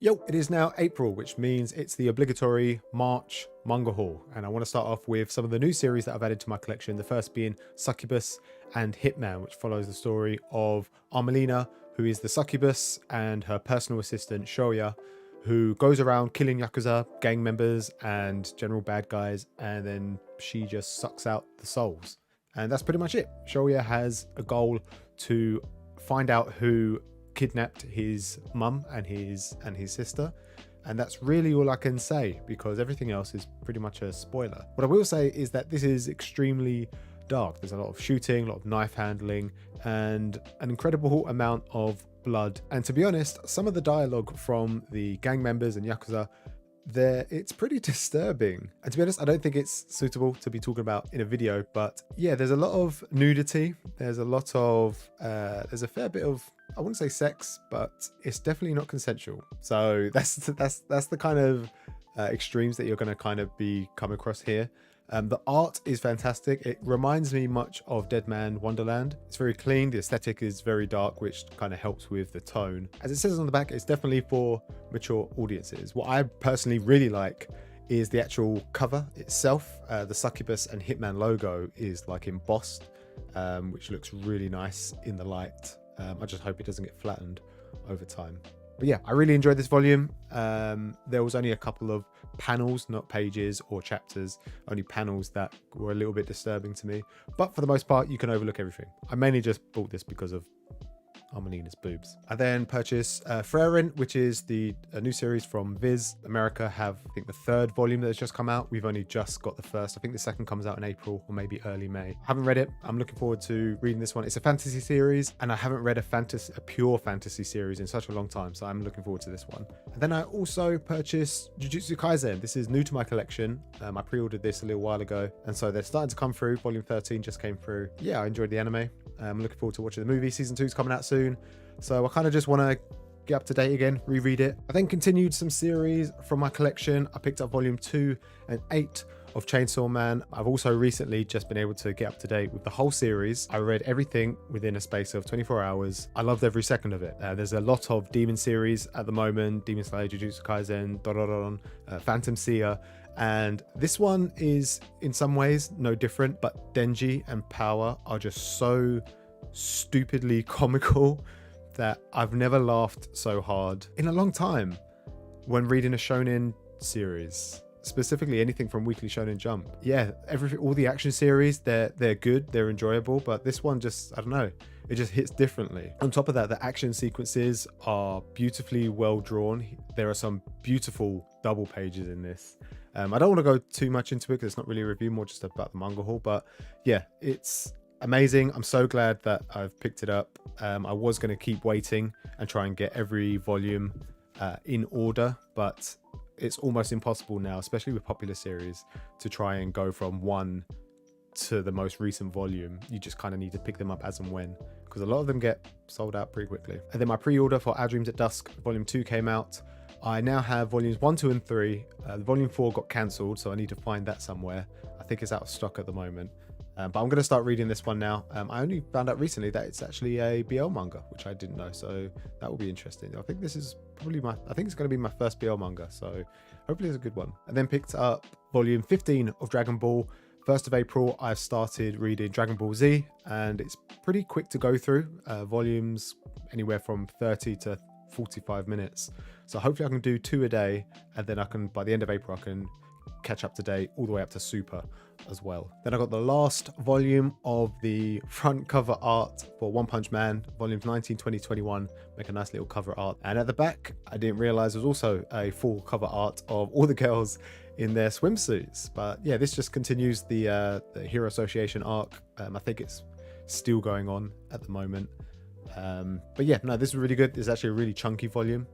Yo, it is now April, which means it's the obligatory March manga haul. And I want to start off with some of the new series that I've added to my collection. The first being Succubus and Hitman, which follows the story of Armelina, who is the succubus, and her personal assistant, Shoya, who goes around killing Yakuza, gang members, and general bad guys. And then she just sucks out the souls. And that's pretty much it. Shoya has a goal to find out who kidnapped his mum and his sister, and that's really all I can say because everything else is pretty much a spoiler. What I will say is that this is extremely dark. There's a lot of shooting, a lot of knife handling, and an incredible amount of blood. And to be honest, some of the dialogue from the gang members and Yakuza, it's pretty disturbing. And to be honest, I don't think it's suitable to be talking about in a video, but yeah, there's a lot of nudity. There's a fair bit of, I wouldn't say sex, but it's definitely not consensual. So that's the kind of extremes that you're going to kind of come across here. The art is fantastic. It reminds me much of Dead Man Wonderland. It's very clean. The aesthetic is very dark, which kind of helps with the tone. As it says on the back, it's definitely for mature audiences. What I personally really like is the actual cover itself. The Succubus and Hitman logo is like embossed, which looks really nice in the light. I just hope it doesn't get flattened over time. But yeah, I really enjoyed this volume. There was only a couple of panels, not pages or chapters, only panels that were a little bit disturbing to me. But for the most part, you can overlook everything. I mainly just bought this because of Armelina's boobs. I then purchased Frerin, which is a new series from Viz. America have, I think, the third volume that has just come out. We've only just got the first. I think the second comes out in April or maybe early May. I haven't read it. I'm looking forward to reading this one. It's a fantasy series, and I haven't read a pure fantasy series in such a long time, so I'm looking forward to this one. And then I also purchased Jujutsu Kaisen. This is new to my collection. I pre-ordered this a little while ago, and so they're starting to come through. Volume 13 just came through. Yeah, I enjoyed the anime. I'm looking forward to watching the movie. Season 2 is coming out soon. So I kind of just want to get up to date again, reread it. I then continued some series from my collection. I picked up volume 2 and 8 of Chainsaw Man. I've also recently just been able to get up to date with the whole series. I read everything within a space of 24 hours. I loved every second of it. There's a lot of Demon series at the moment. Demon Slayer, Jujutsu Kaisen, Phantom Seer. And this one is in some ways no different, but Denji and Power are just so stupidly comical that I've never laughed so hard in a long time when reading a shonen series, specifically anything from Weekly Shonen Jump. Yeah, all the action series, they're good, they're enjoyable, but this one just, I don't know, it just hits differently. On top of that, the action sequences are beautifully well drawn. There are some beautiful double pages in this. I don't want to go too much into it because it's not really a review, more just about the manga haul, but yeah, it's amazing. I'm so glad that I've picked it up. I was going to keep waiting and try and get every volume in order, but it's almost impossible now, especially with popular series, to try and go from one to the most recent volume. You just kind of need to pick them up as and when, because a lot of them get sold out pretty quickly. And then my pre-order for Our Dreams at Dusk volume 2 came out. I now have volumes 1, 2 and 3. Volume 4 got cancelled, so I need to find that somewhere. I think it's out of stock at the moment. But I'm going to start reading this one now. I only found out recently that it's actually a BL manga, which I didn't know, so that will be interesting. I think this is probably I think it's going to be my first BL manga, so hopefully it's a good one. And then picked up volume 15 of Dragon Ball. 1st of April, I've started reading Dragon Ball Z, and it's pretty quick to go through. Volumes anywhere from 30 to 45 minutes. So hopefully I can do 2 a day, and then by the end of April, I can catch up to date all the way up to Super as well. Then I got the last volume of the front cover art for One Punch Man, volumes 19, 20, 21. Make a nice little cover art. And at the back, I didn't realize there's also a full cover art of all the girls in their swimsuits. But yeah, this just continues the Hero Association arc. I think it's still going on at the moment. But yeah, no, this is really good. It's actually a really chunky volume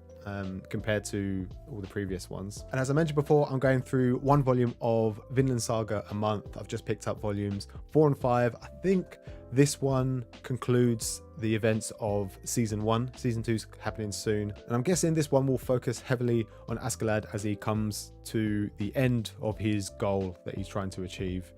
compared to all the previous ones. And as I mentioned before, I'm going through 1 volume of Vinland Saga a month. I've just picked up volumes 4 and 5. I think this one concludes the events of season 1. Season 2's happening soon. And I'm guessing this one will focus heavily on Askeladd as he comes to the end of his goal that he's trying to achieve.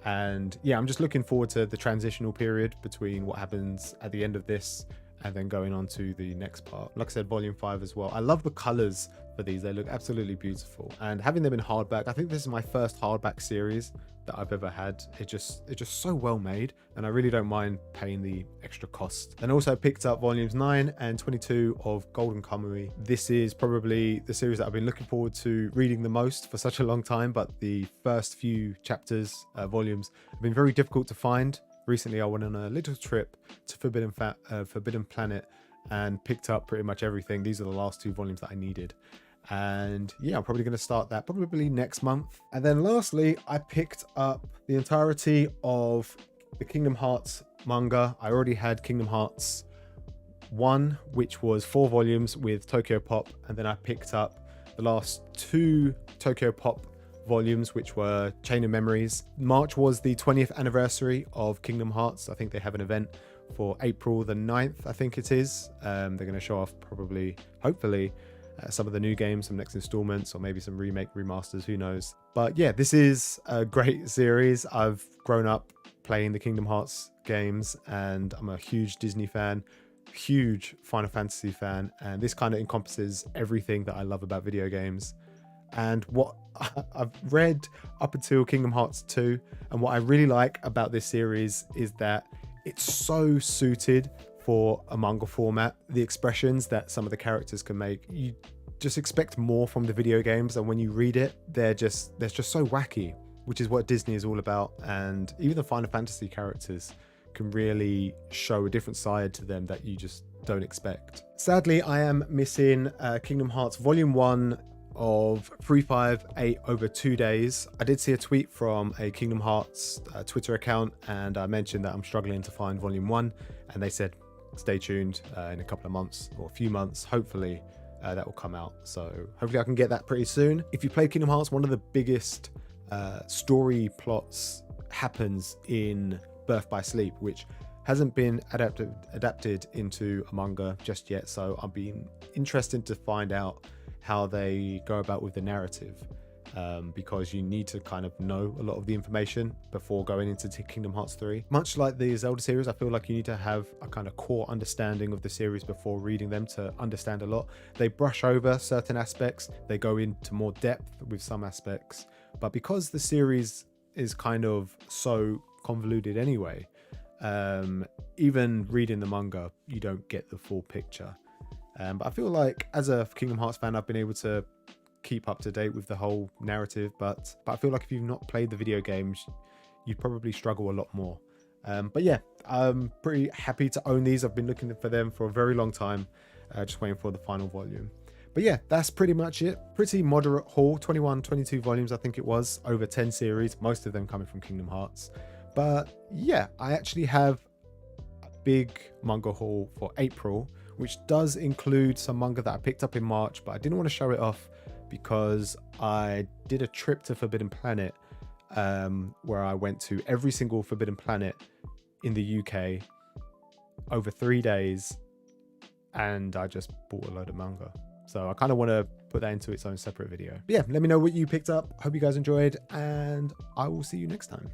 And yeah, I'm just looking forward to the transitional period between what happens at the end of this and then going on to the next part. Like I said, volume 5 as well. I love the colors for these. They look absolutely beautiful, and having them in hardback, I think this is my first hardback series that I've ever had. It's just so well made, and I really don't mind paying the extra cost. Then also picked up volumes 9 and 22 of Golden Kamuy. This is probably the series that I've been looking forward to reading the most for such a long time, but the first few chapters, volumes, have been very difficult to find. Recently I went on a little trip to Forbidden Planet and picked up pretty much everything. These are the last 2 volumes that I needed, and yeah, I'm probably going to start that probably next month. And then lastly, I picked up the entirety of the Kingdom Hearts manga. I already had Kingdom Hearts 1, which was 4 volumes with Tokyo Pop, and then I picked up the last 2 Tokyo Pop volumes, which were Chain of Memories. March was the 20th anniversary of Kingdom Hearts. I think they have an event for April the 9th, I think it is. They're going to show off hopefully some of the new games, some next installments, or maybe some remasters, who knows. But yeah, this is a great series. I've grown up playing the Kingdom Hearts games, and I'm a huge Disney fan, huge Final Fantasy fan, and this kind of encompasses everything that I love about video games. And what I've read up until Kingdom Hearts 2, and what I really like about this series is that it's so suited for a manga format. The expressions that some of the characters can make, you just expect more from the video games, and when you read it, they're just so wacky, which is what Disney is all about. And even the Final Fantasy characters can really show a different side to them that you just don't expect. Sadly, I am missing Kingdom Hearts Volume 1 of 358 over 2 days. I did see a tweet from a Kingdom Hearts Twitter account, and I mentioned that I'm struggling to find Volume 1, and they said stay tuned in a couple of months, or a few months, hopefully that will come out. So hopefully I can get that pretty soon. If you play Kingdom Hearts, one of the biggest story plots happens in Birth by Sleep, which hasn't been adapted into a manga just yet. So I've been interested to find out how they go about with the narrative, because you need to kind of know a lot of the information before going into Kingdom Hearts 3. Much like the Zelda series, I feel like you need to have a kind of core understanding of the series before reading them to understand a lot. They brush over certain aspects, they go into more depth with some aspects, but because the series is kind of so convoluted anyway, even reading the manga, you don't get the full picture. But I feel like as a Kingdom Hearts fan, I've been able to keep up to date with the whole narrative, but I feel like if you've not played the video games, you'd probably struggle a lot more. But yeah, I'm pretty happy to own these. I've been looking for them for a very long time, just waiting for the final volume. But yeah, that's pretty much it. Pretty moderate haul, 22 volumes I think it was, over 10 series, most of them coming from Kingdom Hearts. But yeah, I actually have a big manga haul for April, which does include some manga that I picked up in March, but I didn't want to show it off because I did a trip to Forbidden Planet, where I went to every single Forbidden Planet in the UK over 3 days, and I just bought a load of manga. So I kind of want to put that into its own separate video. But yeah, let me know what you picked up. Hope you guys enjoyed, and I will see you next time.